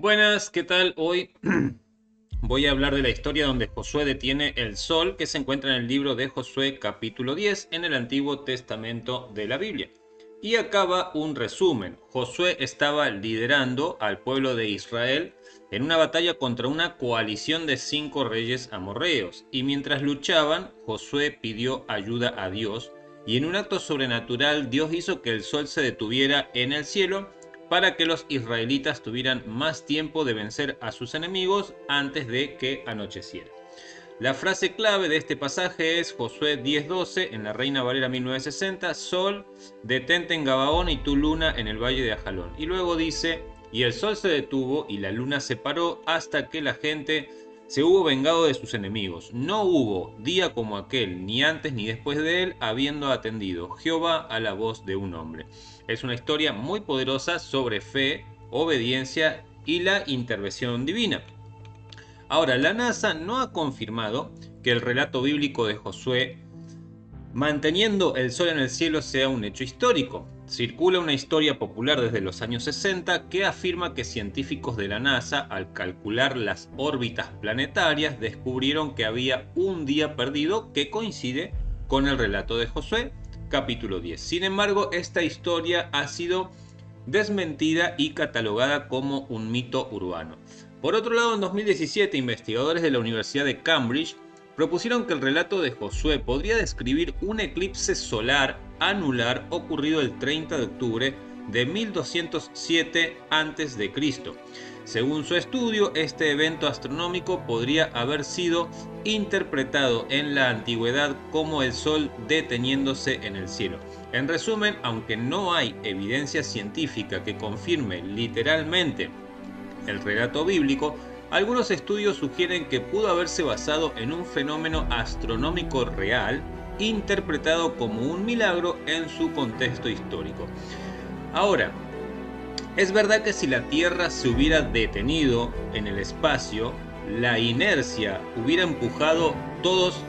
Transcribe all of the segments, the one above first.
Buenas, ¿qué tal? Hoy voy a hablar de la historia donde Josué detiene el sol, que se encuentra en el libro de Josué capítulo 10 en el Antiguo Testamento de la Biblia. Y acaba un resumen. Josué estaba liderando al pueblo de Israel en una batalla contra una coalición de 5 reyes amorreos. Y mientras luchaban, Josué pidió ayuda a Dios. Y en un acto sobrenatural, Dios hizo que el sol se detuviera en el cielo para que los israelitas tuvieran más tiempo de vencer a sus enemigos antes de que anocheciera. La frase clave de este pasaje es Josué 10:12 en la Reina Valera 1960: Sol, detente en Gabaón y tu luna en el valle de Ajalón. Y luego dice: y el sol se detuvo y la luna se paró hasta que la gente se hubo vengado de sus enemigos. No hubo día como aquel, ni antes ni después de él, habiendo atendido Jehová a la voz de un hombre. Es una historia muy poderosa sobre fe, obediencia y la intervención divina. Ahora, la NASA no ha confirmado que el relato bíblico de Josué manteniendo el sol en el cielo sea un hecho histórico. Circula una historia popular desde los años 60 que afirma que científicos de la NASA, al calcular las órbitas planetarias, descubrieron que había un día perdido que coincide con el relato de Josué, capítulo 10. Sin embargo, esta historia ha sido desmentida y catalogada como un mito urbano. Por otro lado, en 2017, investigadores de la Universidad de Cambridge propusieron que el relato de Josué podría describir un eclipse solar anular ocurrido el 30 de octubre de 1207 a.C. Según su estudio, este evento astronómico podría haber sido interpretado en la antigüedad como el sol deteniéndose en el cielo. En resumen, aunque no hay evidencia científica que confirme literalmente el relato bíblico, algunos estudios sugieren que pudo haberse basado en un fenómeno astronómico real, interpretado como un milagro en su contexto histórico. Ahora, es verdad que si la Tierra se hubiera detenido en el espacio, la inercia hubiera empujado todos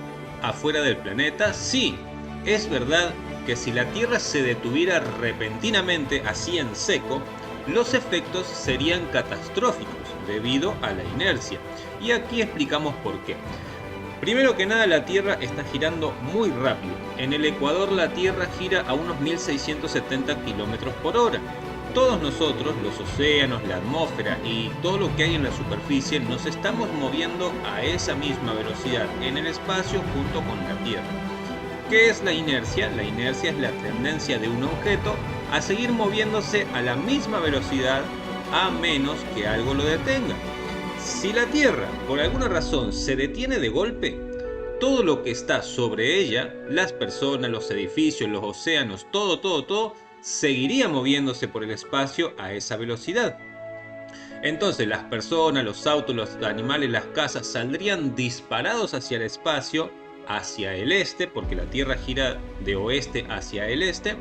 afuera del planeta. Sí, es verdad que si la Tierra se detuviera repentinamente, así en seco, los efectos serían catastróficos debido a la inercia. Y aquí explicamos por qué. Primero que nada, la Tierra está girando muy rápido. En el Ecuador la Tierra gira a unos 1670 km por hora. Todos nosotros, los océanos, la atmósfera y todo lo que hay en la superficie, nos estamos moviendo a esa misma velocidad en el espacio junto con la Tierra. ¿Qué es la inercia? La inercia es la tendencia de un objeto a seguir moviéndose a la misma velocidad a menos que algo lo detenga. Si la Tierra por alguna razón se detiene de golpe, todo lo que está sobre ella, las personas, los edificios, los océanos, todo, seguiría moviéndose por el espacio a esa velocidad. Entonces las personas, los autos, los animales, las casas saldrían disparados hacia el espacio, hacia el este, porque la Tierra gira de oeste hacia el este,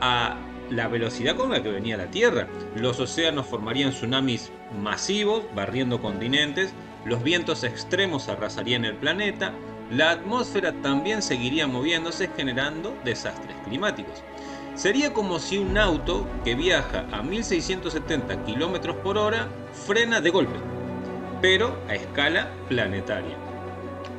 a la velocidad con la que venía la Tierra. Los océanos formarían tsunamis masivos, barriendo continentes, los vientos extremos arrasarían el planeta, la atmósfera también seguiría moviéndose, generando desastres climáticos. Sería como si un auto que viaja a 1670 km por hora frena de golpe, pero a escala planetaria.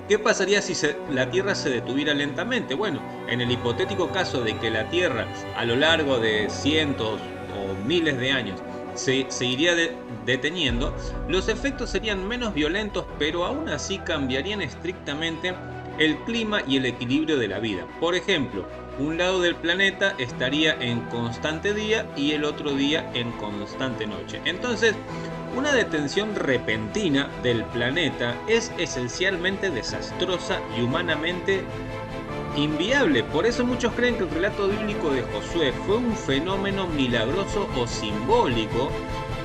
¿Qué pasaría si la Tierra se detuviera lentamente? Bueno, en el hipotético caso de que la Tierra a lo largo de cientos o miles de años se iría deteniendo, los efectos serían menos violentos, pero aún así cambiarían estrictamente el clima y el equilibrio de la vida. Por ejemplo, un lado del planeta estaría en constante día y el otro día en constante noche. Entonces, una detención repentina del planeta es esencialmente desastrosa y humanamente inviable. Por eso muchos creen que el relato bíblico de Josué fue un fenómeno milagroso o simbólico,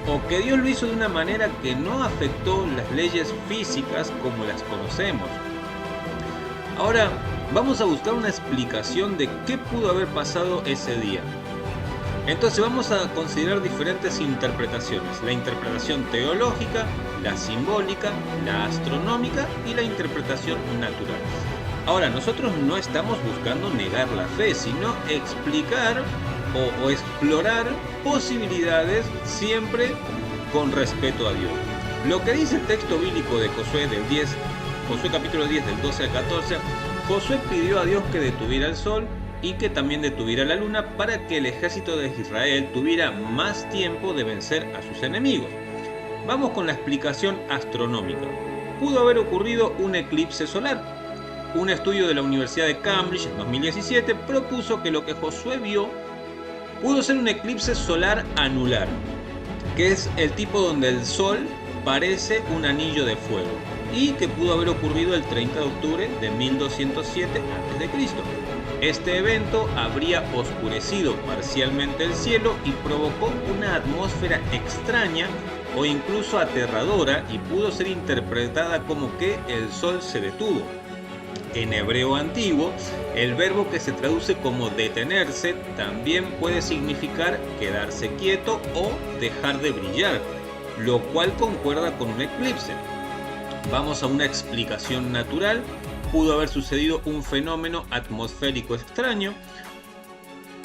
o que Dios lo hizo de una manera que no afectó las leyes físicas como las conocemos. Ahora, vamos a buscar una explicación de qué pudo haber pasado ese día. Entonces vamos a considerar diferentes interpretaciones: la interpretación teológica, la simbólica, la astronómica y la interpretación natural. Ahora, nosotros no estamos buscando negar la fe, sino explicar o explorar posibilidades siempre con respeto a Dios. Lo que dice el texto bíblico de Josué Josué capítulo 10 del 12 al 14, Josué pidió a Dios que detuviera el sol y que también detuviera la luna para que el ejército de Israel tuviera más tiempo de vencer a sus enemigos. Vamos con la explicación astronómica. Pudo haber ocurrido un eclipse solar. Un estudio de la Universidad de Cambridge en 2017 propuso que lo que Josué vio pudo ser un eclipse solar anular, que es el tipo donde el sol parece un anillo de fuego, y que pudo haber ocurrido el 30 de octubre de 1207 a.C. Este evento habría oscurecido parcialmente el cielo y provocó una atmósfera extraña o incluso aterradora, y pudo ser interpretada como que el sol se detuvo. En hebreo antiguo, el verbo que se traduce como detenerse también puede significar quedarse quieto o dejar de brillar, lo cual concuerda con un eclipse. Vamos a una explicación natural. Pudo haber sucedido un fenómeno atmosférico extraño,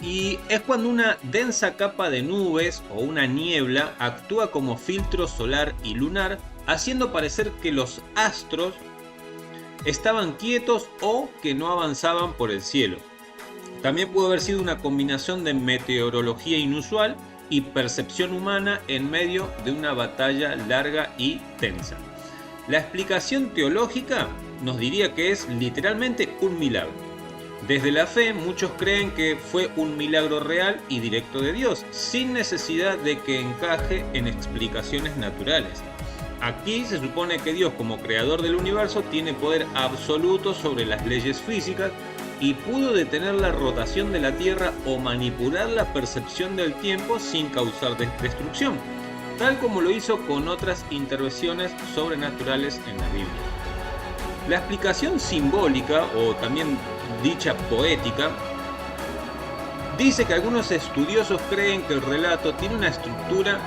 y es cuando una densa capa de nubes o una niebla actúa como filtro solar y lunar, haciendo parecer que los astros estaban quietos o que no avanzaban por el cielo. También pudo haber sido una combinación de meteorología inusual y percepción humana en medio de una batalla larga y tensa. La explicación teológica nos diría que es literalmente un milagro. Desde la fe, muchos creen que fue un milagro real y directo de Dios, sin necesidad de que encaje en explicaciones naturales. Aquí se supone que Dios, como creador del universo, tiene poder absoluto sobre las leyes físicas y pudo detener la rotación de la Tierra o manipular la percepción del tiempo sin causar destrucción, tal como lo hizo con otras intervenciones sobrenaturales en la Biblia. La explicación simbólica, o también dicha poética, dice que algunos estudiosos creen que el relato tiene una estructura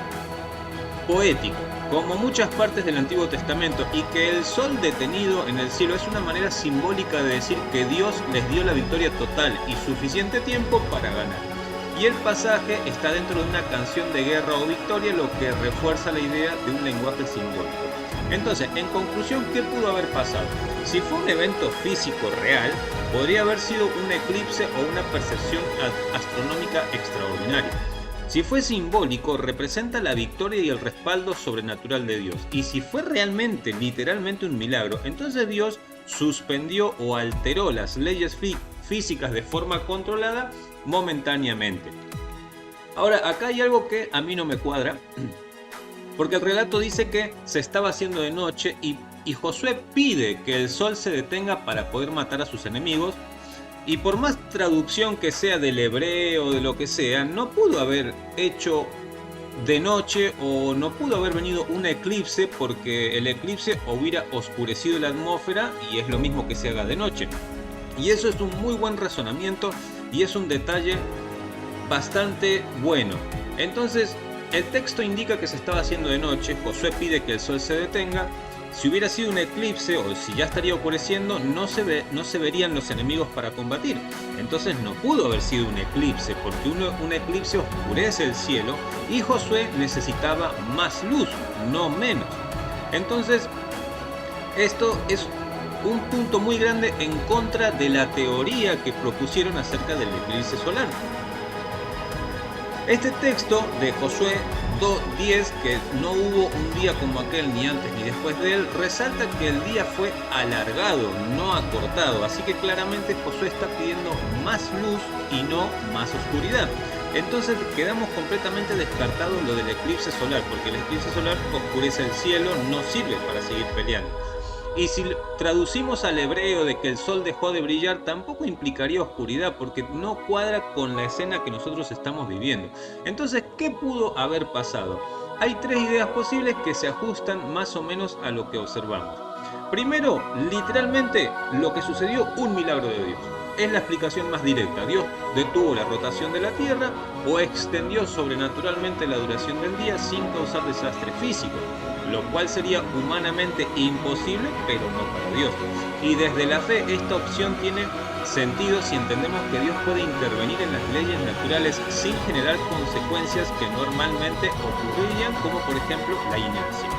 poética, como muchas partes del Antiguo Testamento, y que el sol detenido en el cielo es una manera simbólica de decir que Dios les dio la victoria total y suficiente tiempo para ganar. Y el pasaje está dentro de una canción de guerra o victoria, lo que refuerza la idea de un lenguaje simbólico. Entonces, en conclusión, ¿qué pudo haber pasado? Si fue un evento físico real, podría haber sido un eclipse o una percepción astronómica extraordinaria. Si fue simbólico, representa la victoria y el respaldo sobrenatural de Dios. Y si fue realmente, literalmente un milagro, entonces Dios suspendió o alteró las leyes físicas de forma controlada momentáneamente. Ahora, acá hay algo que a mí no me cuadra, porque el relato dice que se estaba haciendo de noche y Josué pide que el sol se detenga para poder matar a sus enemigos. Y por más traducción que sea del hebreo o de lo que sea, no pudo haber hecho de noche o no pudo haber venido un eclipse, porque el eclipse hubiera oscurecido la atmósfera y es lo mismo que se haga de noche. Y eso es un muy buen razonamiento y es un detalle bastante bueno. Entonces, el texto indica que se estaba haciendo de noche, Josué pide que el sol se detenga. Si hubiera sido un eclipse o si ya estaría oscureciendo, no se verían los enemigos para combatir. Entonces no pudo haber sido un eclipse, porque un eclipse oscurece el cielo y Josué necesitaba más luz, no menos. Entonces, esto es un punto muy grande en contra de la teoría que propusieron acerca del eclipse solar. Este texto de Josué 2:10, que no hubo un día como aquel ni antes ni después de él, resalta que el día fue alargado, no acortado, así que claramente Josué está pidiendo más luz y no más oscuridad. Entonces quedamos completamente descartados lo del eclipse solar, porque el eclipse solar oscurece el cielo, no sirve para seguir peleando. Y si traducimos al hebreo de que el sol dejó de brillar, tampoco implicaría oscuridad, porque no cuadra con la escena que nosotros estamos viviendo. Entonces, ¿qué pudo haber pasado? Hay tres ideas posibles que se ajustan más o menos a lo que observamos. Primero, literalmente, lo que sucedió, un milagro de Dios. es la explicación más directa. Dios detuvo la rotación de la Tierra o extendió sobrenaturalmente la duración del día sin causar desastre físico, lo cual sería humanamente imposible, pero no para Dios. Y desde la fe esta opción tiene sentido si entendemos que Dios puede intervenir en las leyes naturales sin generar consecuencias que normalmente ocurrirían, como por ejemplo la inercia.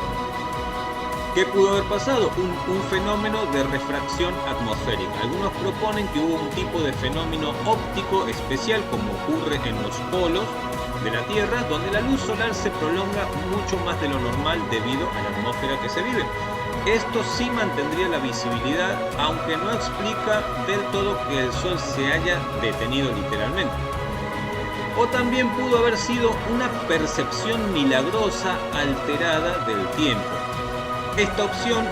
¿Qué pudo haber pasado? Un fenómeno de refracción atmosférica. Algunos proponen que hubo un tipo de fenómeno óptico especial, como ocurre en los polos de la Tierra, donde la luz solar se prolonga mucho más de lo normal debido a la atmósfera que se vive. Esto sí mantendría la visibilidad, aunque no explica del todo que el Sol se haya detenido literalmente. O también pudo haber sido una percepción milagrosa alterada del tiempo. Esta opción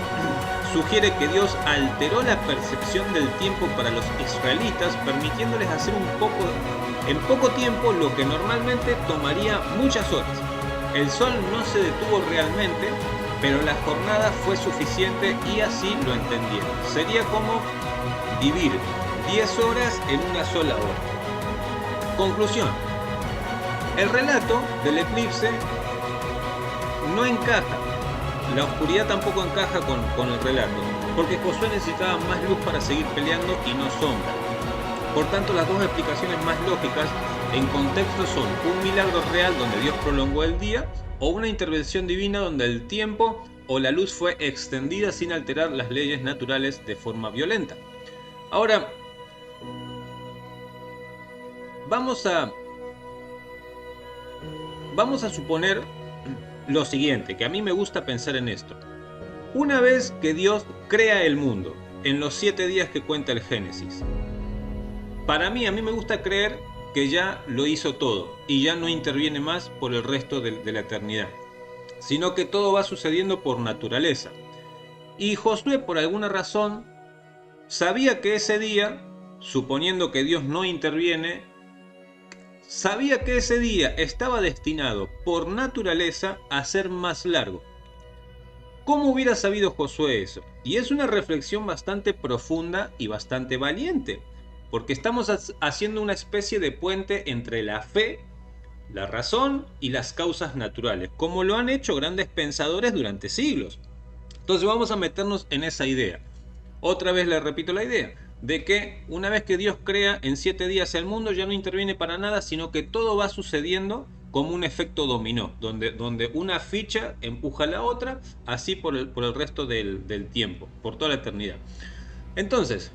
sugiere que Dios alteró la percepción del tiempo para los israelitas, permitiéndoles hacer en poco tiempo lo que normalmente tomaría muchas horas. El sol no se detuvo realmente, pero la jornada fue suficiente y así lo entendieron. Sería como vivir 10 horas en una sola hora. Conclusión. El relato del eclipse no encaja. La oscuridad tampoco encaja con el relato, porque Josué necesitaba más luz para seguir peleando y no sombra. Por tanto, las dos explicaciones más lógicas en contexto son un milagro real donde Dios prolongó el día, o una intervención divina donde el tiempo o la luz fue extendida sin alterar las leyes naturales de forma violenta. Ahora, vamos a suponer lo siguiente, que a mí me gusta pensar en esto. Una vez que Dios crea el mundo, en los 7 días que cuenta el Génesis, a mí me gusta creer que ya lo hizo todo y ya no interviene más por el resto de la eternidad, sino que todo va sucediendo por naturaleza. Y Josué, por alguna razón, sabía que ese día, suponiendo que Dios no interviene, sabía que ese día estaba destinado por naturaleza a ser más largo. ¿Cómo hubiera sabido Josué eso? Y es una reflexión bastante profunda y bastante valiente, porque estamos haciendo una especie de puente entre la fe, la razón y las causas naturales, como lo han hecho grandes pensadores durante siglos. Entonces vamos a meternos en esa idea. Otra vez le repito la idea de que una vez que Dios crea en 7 días el mundo, ya no interviene para nada, sino que todo va sucediendo como un efecto dominó, donde una ficha empuja a la otra, así por el resto del tiempo, por toda la eternidad. Entonces,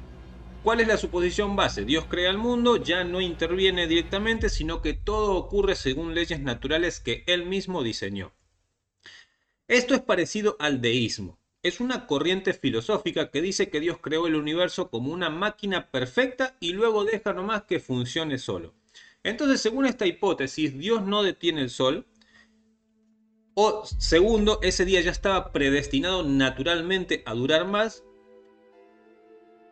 ¿cuál es la suposición base? Dios crea el mundo, ya no interviene directamente, sino que todo ocurre según leyes naturales que Él mismo diseñó. Esto es parecido al deísmo. Es una corriente filosófica que dice que Dios creó el universo como una máquina perfecta y luego deja nomás que funcione solo. Entonces, según esta hipótesis, Dios no detiene el sol. O segundo, ese día ya estaba predestinado naturalmente a durar más.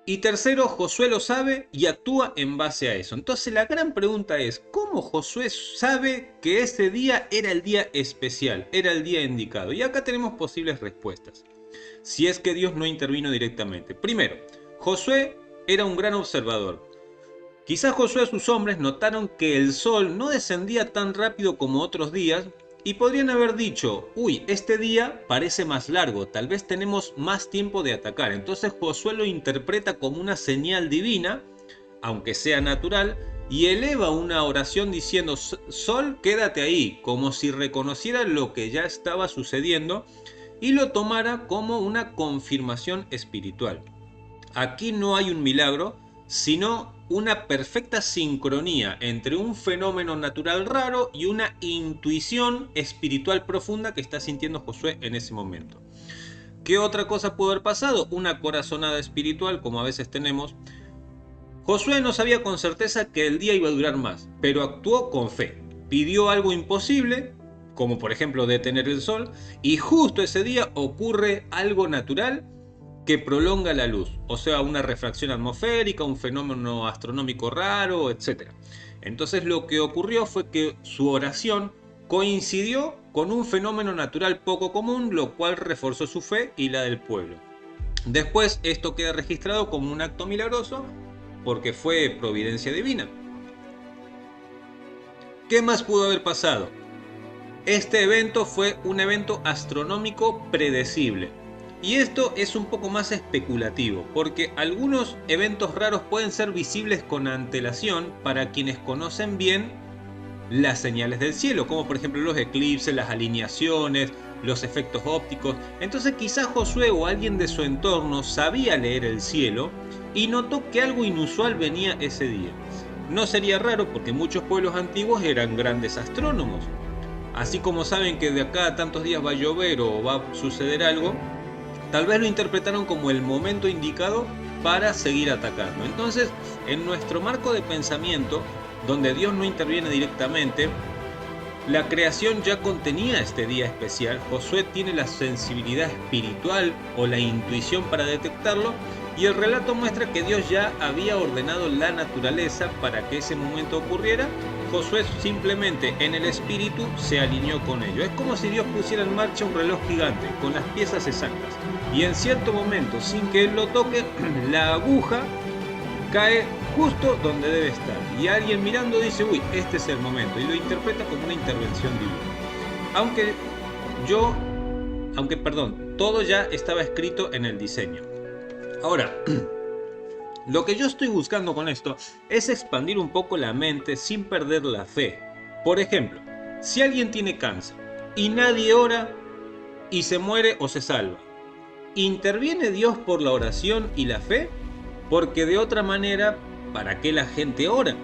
Y tercero, Josué lo sabe y actúa en base a eso. Entonces la gran pregunta es, ¿cómo Josué sabe que ese día era el día especial, era el día indicado? Y acá tenemos posibles respuestas, si es que Dios no intervino directamente. Primero, Josué era un gran observador. Quizás Josué y sus hombres notaron que el sol no descendía tan rápido como otros días, y podrían haber dicho, uy, este día parece más largo, tal vez tenemos más tiempo de atacar. Entonces Josué lo interpreta como una señal divina, aunque sea natural, y eleva una oración diciendo, sol, quédate ahí, como si reconociera lo que ya estaba sucediendo y lo tomara como una confirmación espiritual. Aquí no hay un milagro, sino una perfecta sincronía entre un fenómeno natural raro y una intuición espiritual profunda que está sintiendo Josué en ese momento. ¿Qué otra cosa pudo haber pasado? Una corazonada espiritual, como a veces tenemos. Josué no sabía con certeza que el día iba a durar más, pero actuó con fe. Pidió algo imposible, como por ejemplo detener el sol, y justo ese día ocurre algo natural que prolonga la luz, o sea, una refracción atmosférica, un fenómeno astronómico raro, etc. Entonces lo que ocurrió fue que su oración coincidió con un fenómeno natural poco común, lo cual reforzó su fe y la del pueblo. Después esto queda registrado como un acto milagroso porque fue providencia divina. ¿Qué más pudo haber pasado? Este evento fue un evento astronómico predecible. Y esto es un poco más especulativo, porque algunos eventos raros pueden ser visibles con antelación para quienes conocen bien las señales del cielo, como por ejemplo los eclipses, las alineaciones, los efectos ópticos. Entonces quizás Josué o alguien de su entorno sabía leer el cielo y notó que algo inusual venía ese día. No sería raro porque muchos pueblos antiguos eran grandes astrónomos. Así como saben que de acá a tantos días va a llover o va a suceder algo, tal vez lo interpretaron como el momento indicado para seguir atacando. Entonces, en nuestro marco de pensamiento, donde Dios no interviene directamente, la creación ya contenía este día especial. Josué tiene la sensibilidad espiritual o la intuición para detectarlo, y el relato muestra que Dios ya había ordenado la naturaleza para que ese momento ocurriera. Josué simplemente en el espíritu se alineó con ello. Es como si Dios pusiera en marcha un reloj gigante con las piezas exactas, y en cierto momento, sin que él lo toque, la aguja cae justo donde debe estar, y alguien mirando dice: uy, este es el momento, y lo interpreta como una intervención divina. Todo ya estaba escrito en el diseño. Ahora, lo que yo estoy buscando con esto es expandir un poco la mente sin perder la fe. Por ejemplo, si alguien tiene cáncer y nadie ora y se muere o se salva, ¿interviene Dios por la oración y la fe? Porque de otra manera, ¿para qué la gente ora?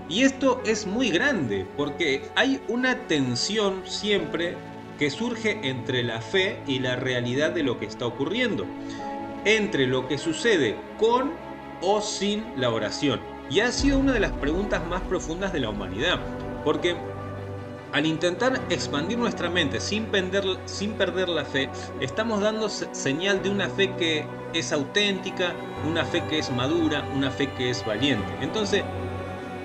Y esto es muy grande, porque hay una tensión siempre que surge entre la fe y la realidad de lo que está ocurriendo, entre lo que sucede con o sin la oración. Y ha sido una de las preguntas más profundas de la humanidad, porque al intentar expandir nuestra mente sin perder la fe, estamos dando señal de una fe que es auténtica, una fe que es madura, una fe que es valiente. Entonces,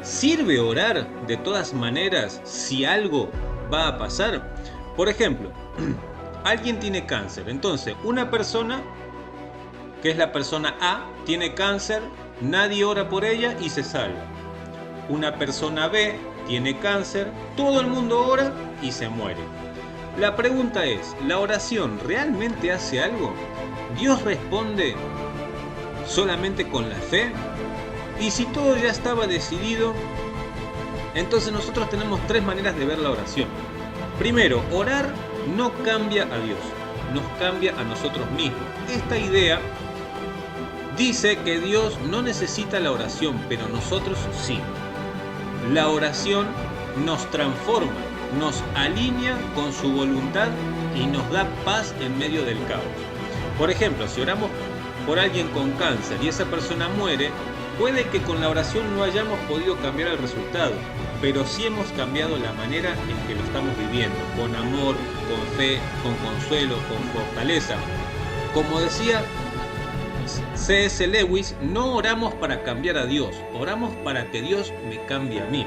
¿sirve orar de todas maneras si algo va a pasar? Por ejemplo, alguien tiene cáncer. Entonces, una persona, que es la persona A, tiene cáncer, nadie ora por ella y se salva. Una persona B tiene cáncer, todo el mundo ora y se muere. La pregunta es, ¿la oración realmente hace algo? ¿Dios responde solamente con la fe? Y si todo ya estaba decidido, entonces nosotros tenemos tres maneras de ver la oración. Primero, orar no cambia a Dios, nos cambia a nosotros mismos. Esta idea dice que Dios no necesita la oración, pero nosotros sí. La oración nos transforma, nos alinea con su voluntad y nos da paz en medio del caos. Por ejemplo, si oramos por alguien con cáncer y esa persona muere, puede que con la oración no hayamos podido cambiar el resultado, pero sí hemos cambiado la manera en que lo estamos viviendo, con amor, con fe, con consuelo, con fortaleza. Como decía C.S. Lewis, no oramos para cambiar a Dios, oramos para que Dios me cambie a mí.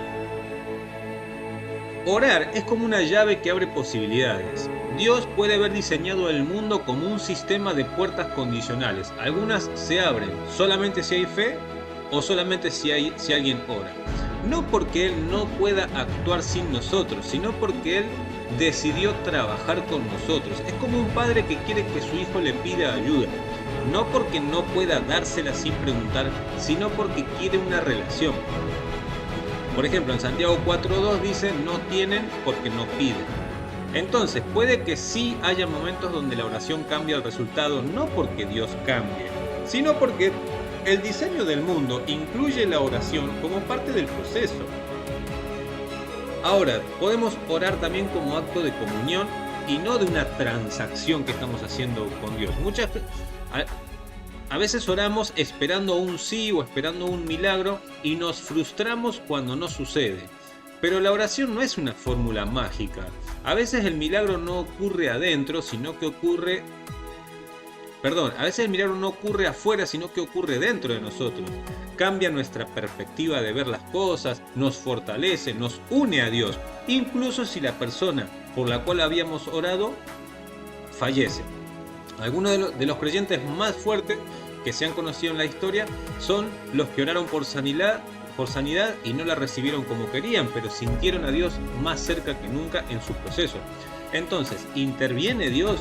Orar es como una llave que abre posibilidades. Dios puede haber diseñado el mundo como un sistema de puertas condicionales. Algunas se abren solamente si hay fe o solamente si alguien ora. No porque Él no pueda actuar sin nosotros, sino porque Él decidió trabajar con nosotros. Es como un padre que quiere que su hijo le pida ayuda. No porque no pueda dársela sin preguntar, sino porque quiere una relación. Por ejemplo, en Santiago 4.2 dice: no tienen porque no piden. Entonces, puede que sí haya momentos donde la oración cambia el resultado, no porque Dios cambie, sino porque el diseño del mundo incluye la oración como parte del proceso. Ahora, podemos orar también como acto de comunión y no de una transacción que estamos haciendo con Dios. A veces oramos esperando un sí o esperando un milagro y nos frustramos cuando no sucede. Pero la oración no es una fórmula mágica. A veces el milagro no ocurre adentro, sino que ocurre... a veces el milagro no ocurre afuera, sino que ocurre dentro de nosotros. Cambia nuestra perspectiva de ver las cosas, nos fortalece, nos une a Dios, incluso si la persona por la cual habíamos orado fallece. Algunos de los creyentes más fuertes que se han conocido en la historia son los que oraron por sanidad y no la recibieron como querían, pero sintieron a Dios más cerca que nunca en su proceso. Entonces, ¿interviene Dios?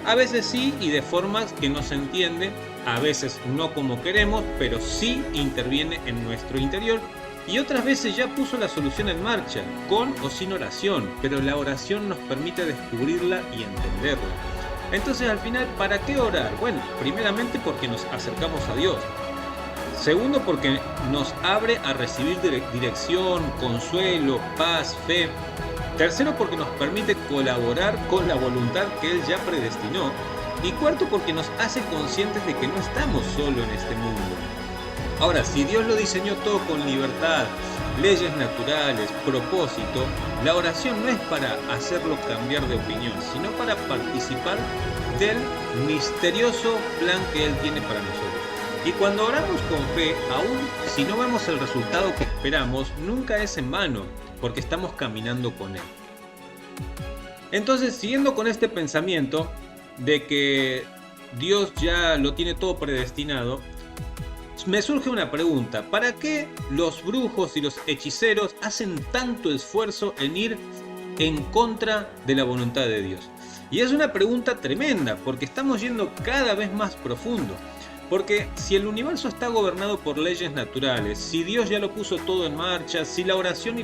A veces sí, y de formas que no se entiende, a veces no como queremos, pero sí interviene en nuestro interior. Y otras veces ya puso la solución en marcha, con o sin oración, pero la oración nos permite descubrirla y entenderla. Entonces, al final, ¿para qué orar? Bueno, primeramente porque nos acercamos a Dios. Segundo, porque nos abre a recibir dirección, consuelo, paz, fe. Tercero, porque nos permite colaborar con la voluntad que Él ya predestinó. Y cuarto, porque nos hace conscientes de que no estamos solos en este mundo. Ahora, si Dios lo diseñó todo con libertad, leyes naturales, propósito, la oración no es para hacerlo cambiar de opinión, sino para participar del misterioso plan que Él tiene para nosotros. Y cuando oramos con fe, aun si no vemos el resultado que esperamos, nunca es en vano, porque estamos caminando con Él. Entonces, siguiendo con este pensamiento de que Dios ya lo tiene todo predestinado, me surge una pregunta: ¿para qué los brujos y los hechiceros hacen tanto esfuerzo en ir en contra de la voluntad de Dios? Y es una pregunta tremenda, porque estamos yendo cada vez más profundo. Porque si el universo está gobernado por leyes naturales, si Dios ya lo puso todo en marcha, si la oración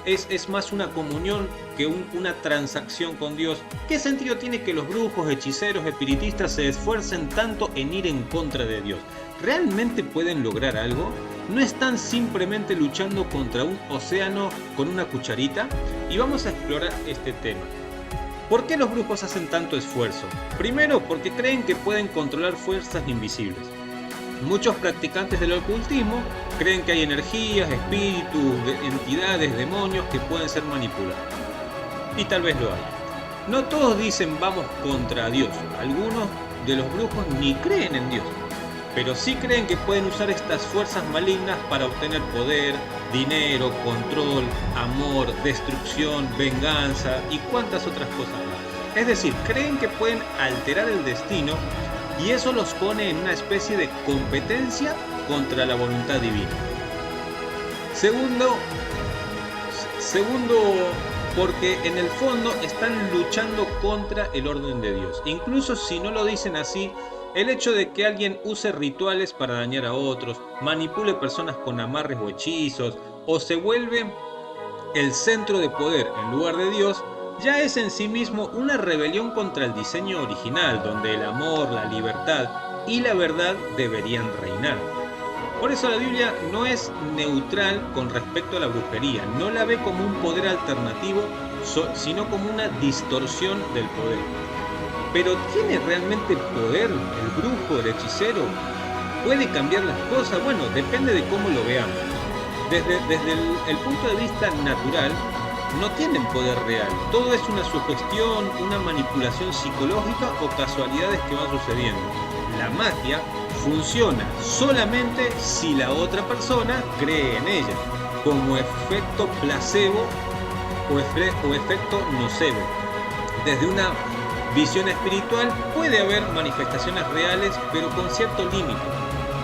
es más una comunión que una transacción con Dios, ¿qué sentido tiene que los brujos, hechiceros, espiritistas se esfuercen tanto en ir en contra de Dios? ¿Realmente pueden lograr algo? ¿No están simplemente luchando contra un océano con una cucharita? Y vamos a explorar este tema. ¿Por qué los brujos hacen tanto esfuerzo? Primero, porque creen que pueden controlar fuerzas invisibles. Muchos practicantes del ocultismo creen que hay energías, espíritus, entidades, demonios que pueden ser manipulados. Y tal vez lo hay. No todos dicen vamos contra Dios. Algunos de los brujos ni creen en Dios, pero sí creen que pueden usar estas fuerzas malignas para obtener poder, dinero, control, amor, destrucción, venganza y cuantas otras cosas más. Es decir, creen que pueden alterar el destino y eso los pone en una especie de competencia contra la voluntad divina. Segundo, porque en el fondo están luchando contra el orden de Dios. Incluso si no lo dicen así, el hecho de que alguien use rituales para dañar a otros, manipule personas con amarres o hechizos, o se vuelve el centro de poder en lugar de Dios, ya es en sí mismo una rebelión contra el diseño original, donde el amor, la libertad y la verdad deberían reinar. Por eso la Biblia no es neutral con respecto a la brujería, no la ve como un poder alternativo, sino como una distorsión del poder. Pero ¿tiene realmente poder el brujo, el hechicero? ¿Puede cambiar las cosas? Bueno, depende de cómo lo veamos. Desde el punto de vista natural, no tienen poder real. Todo es una sugestión, una manipulación psicológica o casualidades que van sucediendo. La magia funciona solamente si la otra persona cree en ella, como efecto placebo o efecto nocebo. Desde una visión espiritual puede haber manifestaciones reales, pero con cierto límite.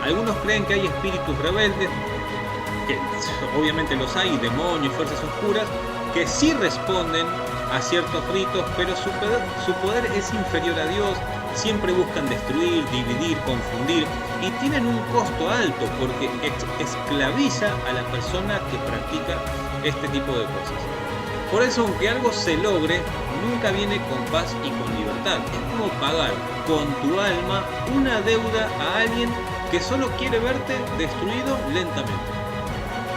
Algunos creen que hay espíritus rebeldes, que obviamente los hay, demonios, fuerzas oscuras, que sí responden a ciertos ritos, pero su poder es inferior a Dios. Siempre buscan destruir, dividir, confundir y tienen un costo alto porque esclaviza a la persona que practica este tipo de cosas. Por eso, aunque algo se logre, nunca viene con paz y con libertad. Es como pagar con tu alma una deuda a alguien que solo quiere verte destruido lentamente.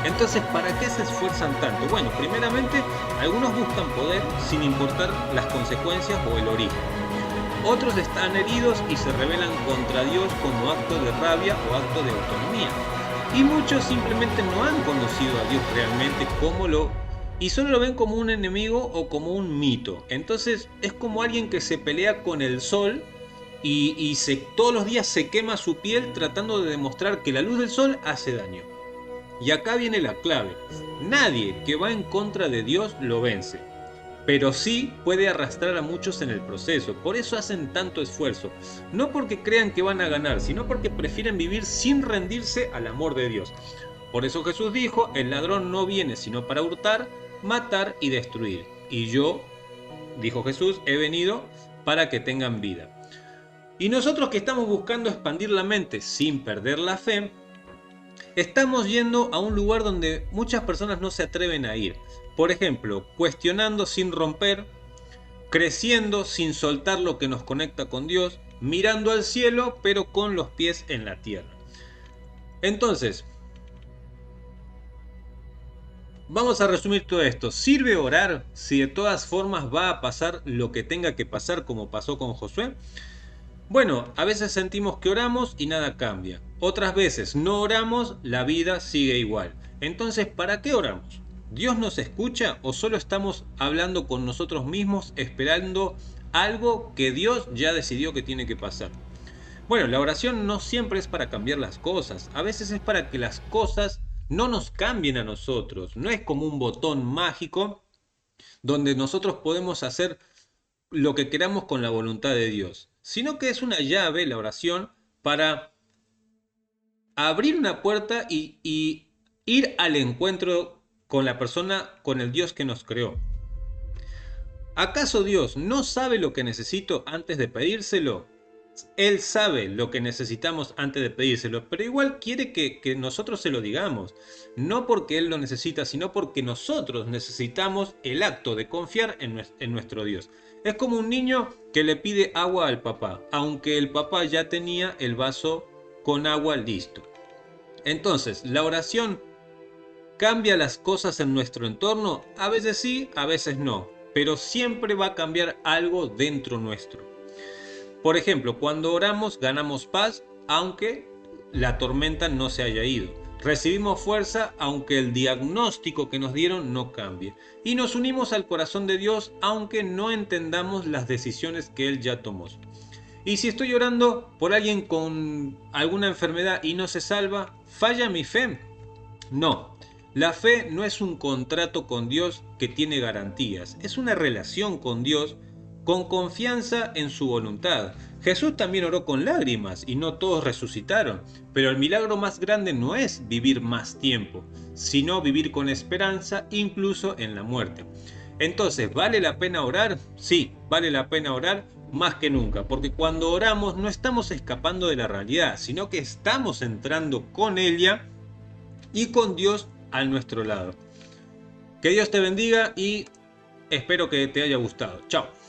Entonces, ¿para qué se esfuerzan tanto? Bueno, primeramente, algunos buscan poder sin importar las consecuencias o el origen. Otros están heridos y se rebelan contra Dios como acto de rabia o acto de autonomía. Y muchos simplemente no han conocido a Dios realmente y solo lo ven como un enemigo o como un mito. Entonces es como alguien que se pelea con el sol y todos los días se quema su piel tratando de demostrar que la luz del sol hace daño. Y acá viene la clave: nadie que va en contra de Dios lo vence. pero sí puede arrastrar a muchos en el proceso. Por eso hacen tanto esfuerzo. No porque crean que van a ganar, sino porque prefieren vivir sin rendirse al amor de Dios. Por eso Jesús dijo, el ladrón no viene sino para hurtar, matar y destruir. Y yo, dijo Jesús, he venido para que tengan vida. Y nosotros que estamos buscando expandir la mente sin perder la fe, estamos yendo a un lugar donde muchas personas no se atreven a ir. Por ejemplo, cuestionando sin romper, creciendo sin soltar lo que nos conecta con Dios, mirando al cielo pero con los pies en la tierra. Entonces, vamos a resumir todo esto. ¿Sirve orar si de todas formas va a pasar lo que tenga que pasar como pasó con Josué? Bueno, a veces sentimos que oramos y nada cambia. Otras veces no oramos, la vida sigue igual. Entonces, ¿para qué oramos? ¿Dios nos escucha o solo estamos hablando con nosotros mismos esperando algo que Dios ya decidió que tiene que pasar? Bueno, la oración no siempre es para cambiar las cosas, a veces es para que las cosas no nos cambien a nosotros. No es como un botón mágico donde nosotros podemos hacer lo que queramos con la voluntad de Dios, sino que es una llave, la oración, para abrir una puerta y ir al encuentro con la persona, con el Dios que nos creó. ¿Acaso Dios no sabe lo que necesito antes de pedírselo? Él sabe lo que necesitamos antes de pedírselo, pero igual quiere que nosotros se lo digamos. No porque Él lo necesita, sino porque nosotros necesitamos el acto de confiar en nuestro Dios. Es como un niño que le pide agua al papá, aunque el papá ya tenía el vaso con agua listo. Entonces, la oración cambia las cosas en nuestro entorno. A veces sí, a veces no, pero siempre va a cambiar algo dentro nuestro. Por ejemplo, cuando oramos ganamos paz aunque la tormenta no se haya ido. Recibimos fuerza aunque el diagnóstico que nos dieron no cambie. Y nos unimos al corazón de Dios aunque no entendamos las decisiones que Él ya tomó. Y si estoy orando por alguien con alguna enfermedad y no se salva, ¿falla mi fe? No. La fe no es un contrato con Dios que tiene garantías. Es una relación con Dios con confianza en su voluntad. Jesús también oró con lágrimas y no todos resucitaron, pero el milagro más grande no es vivir más tiempo, sino vivir con esperanza incluso en la muerte. Entonces, ¿vale la pena orar? Sí, vale la pena orar más que nunca, porque cuando oramos no estamos escapando de la realidad, sino que estamos entrando con ella y con Dios a nuestro lado. Que Dios te bendiga y espero que te haya gustado. Chao.